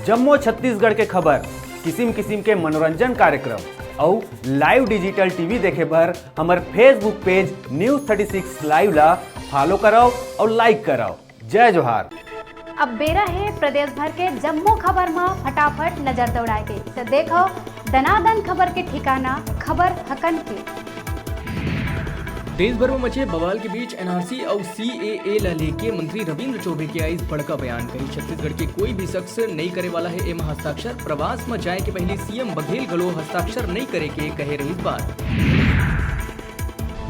जम्मू छत्तीसगढ़ के खबर, किसिम किसिम के मनोरंजन कार्यक्रम और लाइव डिजिटल टीवी देखे बर हमार फेसबुक पेज न्यूज 36 लाइव ला फॉलो कराओ और लाइक कराओ। जय जोहार। अब बेरा है प्रदेश भर के जम्मू खबर में फटाफट नजर दौड़ाए गई तो देखो दनादन खबर के ठिकाना खबर हकन के। देश भर में मचे बवाल के बीच एनआरसी और सीएए ला लेके मंत्री रविंद्र चौबे के आई बड़का बयान कही छत्तीसगढ़ के कोई भी शख्स नहीं करे वाला है एम हस्ताक्षर। प्रवास में जाए के पहले सीएम बघेल गलो हस्ताक्षर नहीं करे के कहे रही बात।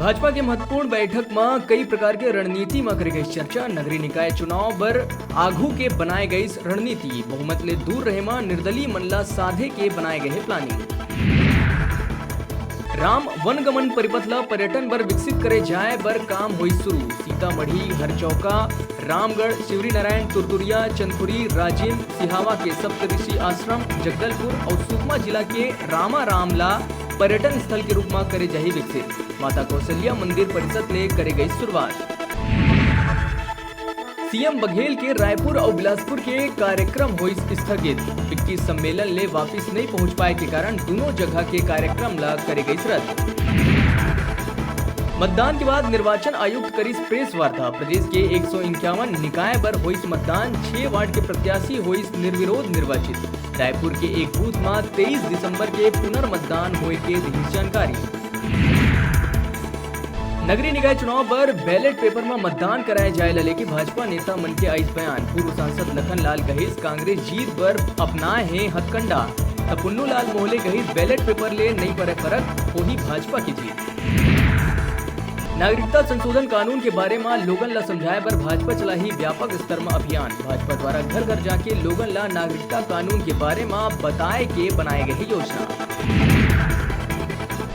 भाजपा के महत्वपूर्ण बैठक में कई प्रकार के रणनीति में करे गई चर्चा। नगरीय निकाय चुनाव पर आघू के बनाए गई रणनीति, बहुमत ले दूर रहे में निर्दलीय मनला साधे के बनाए गए प्लानिंग। राम वनगमन परिपथ पर्यटन बर विकसित करे जाए बर काम हुई शुरू। सीतामढ़ी, हरचौका, रामगढ़, शिवरी नारायण, तुरतुरिया, चंदपुरी, राजिम, सिहावा के सप्तऋषि आश्रम, जगदलपुर और सुकमा जिला के रामा रामला पर्यटन स्थल के रूप में करे जाही विकसित। माता कौशल्या मंदिर परिषद ले करे गई शुरुआत। सीएम बघेल के रायपुर और बिलासपुर के कार्यक्रम हुई स्थगित। 21 सम्मेलन ले वापिस नहीं पहुंच पाए के कारण दोनों जगह के कार्यक्रम ला करे गई रद्द। मतदान के बाद निर्वाचन आयुक्त करी प्रेस वार्ता। प्रदेश के 151 निकाय पर हुई मतदान, 6 वार्ड के प्रत्याशी हुई निर्विरोध निर्वाचित। रायपुर के एक बूथ में 23 दिसंबर के पुनर्मतदान हुए के दी जानकारी। नगरीय निकाय चुनाव पर बैलेट पेपर में मतदान कराए जाए लले की भाजपा नेता मन के आई बयान। पूर्व सांसद लखन लाल गहीस कांग्रेस जीत पर अपनाए हैं हथकंडा। पुन्नू लाल मोहले गहीस बैलेट पेपर ले नहीं पड़े फर्क, वही भाजपा की जीत। नागरिकता संशोधन कानून के बारे में लोगन ला समझाए पर भाजपा चला ही व्यापक स्तर में अभियान। भाजपा द्वारा घर घर जाके लोगन ला नागरिकता कानून के बारे में बताए के बनाए गए योजना।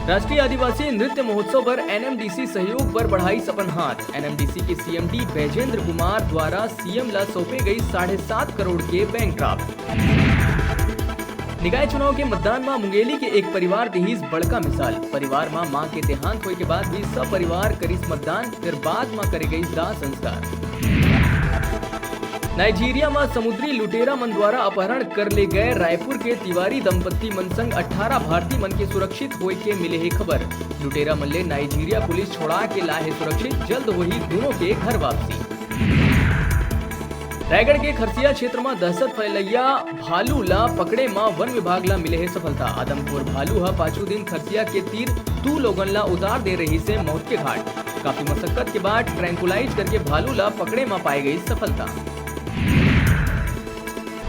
राष्ट्रीय आदिवासी नृत्य महोत्सव पर एनएमडीसी सहयोग पर बढ़ाई सपन हाथ। एनएमडीसी के सीएमडी बैजेंद्र कुमार द्वारा सीएम ला सौंपे गई 7.5 करोड़ के बैंक ड्राफ्ट। निकाय चुनाव के मतदान में मुंगेली के एक परिवार दहीज बड़का मिसाल। परिवार में मां के देहांत होए के बाद भी सब परिवार करीस मतदान, फिर बाद में करे गई दाह संस्कार। नाइजीरिया में समुद्री लुटेरा मन द्वारा अपहरण कर ले गए रायपुर के तिवारी दंपत्ति मन संग 18 भारतीय मन के सुरक्षित होए के मिले है खबर। लुटेरा मन ले नाइजीरिया पुलिस छोड़ा के लाए सुरक्षित, जल्द वही दोनों के घर वापसी। रायगढ़ के खरसिया क्षेत्र में दहशत फैलैया भालू ला पकड़े में वन विभाग ला मिले है सफलता। आदमपुर भालू हा 5 दिन खरसिया के तीर 2 लोगन ला उतार दे रही से मौत के घाट। काफी मशक्कत के बाद ट्रैंकुलाइज करके भालू ला पकड़े में पाई गई सफलता।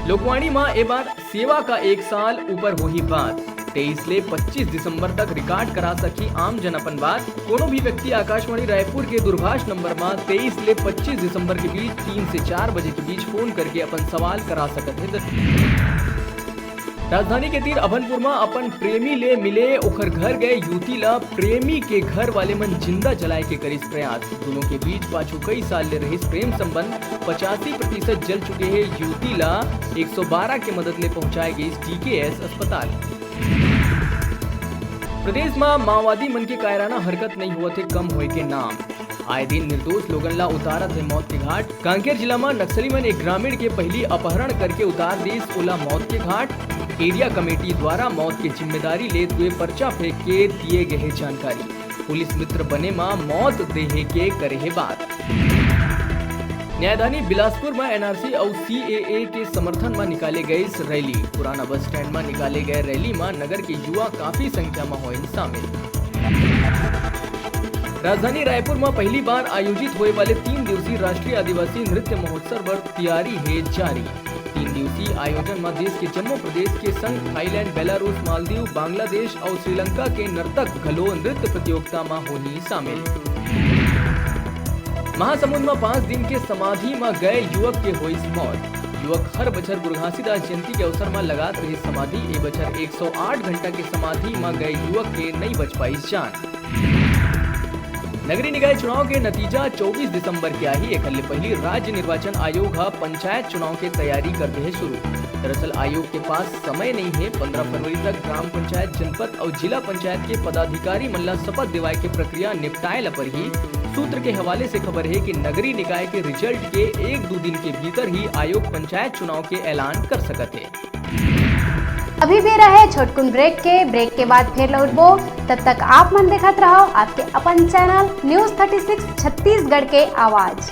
लोकवाणी में ए बार सेवा का 1 साल ऊपर हो ही बात। 23 ले 25 दिसंबर तक रिकॉर्ड करा सकी आम जन अपन बात। कोनो भी व्यक्ति आकाशवाणी रायपुर के दूरभाष नंबर में 23 ले 25 दिसंबर के बीच 3 से 4 बजे के बीच फोन करके अपन सवाल करा सकते हैं। राजधानी के तीर अभनपुर में अपन प्रेमी ले मिले ओखर घर गए युवती ला प्रेमी के घर वाले मन जिंदा जलाए के करीस प्रयास। दोनों के बीच पाछू कई साल ले रही प्रेम संबंध 85% जल चुके हैं। युवती ला 112 के मदद ले पहुंचाए गई टीकेएस अस्पताल। प्रदेश में माओवादी मन के कायराना हरकत नहीं हुआ थे कम हुए के नाम। आए दिन निर्दोष लोगन ला उतारत है मौत के घाट। कांकेर जिला में नक्सली मन एक ग्रामीण के पहली अपहरण करके उतार दी ओला मौत के घाट। एरिया कमेटी द्वारा मौत की जिम्मेदारी लेते हुए पर्चा फेंक के दिए गए जानकारी। पुलिस मित्र बने में मौत देहे के करे है बात। न्यायदानी बिलासपुर में एनआरसी और सीएए के समर्थन में निकाले गए रैली। पुराना बस स्टैंड में निकाले गए रैली में नगर के युवा काफी संख्या में हुए शामिल। राजधानी रायपुर में पहली बार आयोजित होने वाले 3 दिवसीय राष्ट्रीय आदिवासी नृत्य महोत्सव पर तैयारी है जारी। 3 दिवसीय आयोजन में देश के जम्मू प्रदेश के संग थाईलैंड, बेलारूस, मालदीव, बांग्लादेश और श्रीलंका के नर्तक घलो नृत्य प्रतियोगिता में होनी शामिल। महासमुंद में 5 दिन के समाधि में गए युवक के हुई मौत। युवक हर बछर गुरु घासीदास जयंती के अवसर में लगात रही समाधि। ए बछर 108 घंटा के समाधि में गए युवक के नहीं बच पाई जान। नगरीय निकाय चुनाव के नतीजा 24 दिसंबर के आई। एक पहली राज्य निर्वाचन आयोग पंचायत चुनाव की तैयारी करते हैं शुरू। दरअसल आयोग के पास समय नहीं है। 15 फरवरी तक ग्राम पंचायत, जनपद और जिला पंचायत के पदाधिकारी मल्ला शपथ दिवाए की प्रक्रिया निपटाए पर ही सूत्र के हवाले से खबर है कि नगरीय निकाय के रिजल्ट के 1-2 दिन के भीतर ही आयोग पंचायत चुनाव के ऐलान कर सकते। अभी भी रहे छोटकुन ब्रेक के बाद फिर लौटबो। तब तक आप मन देखत रहो आपके अपन चैनल न्यूज़ 36 छत्तीसगढ़ के आवाज।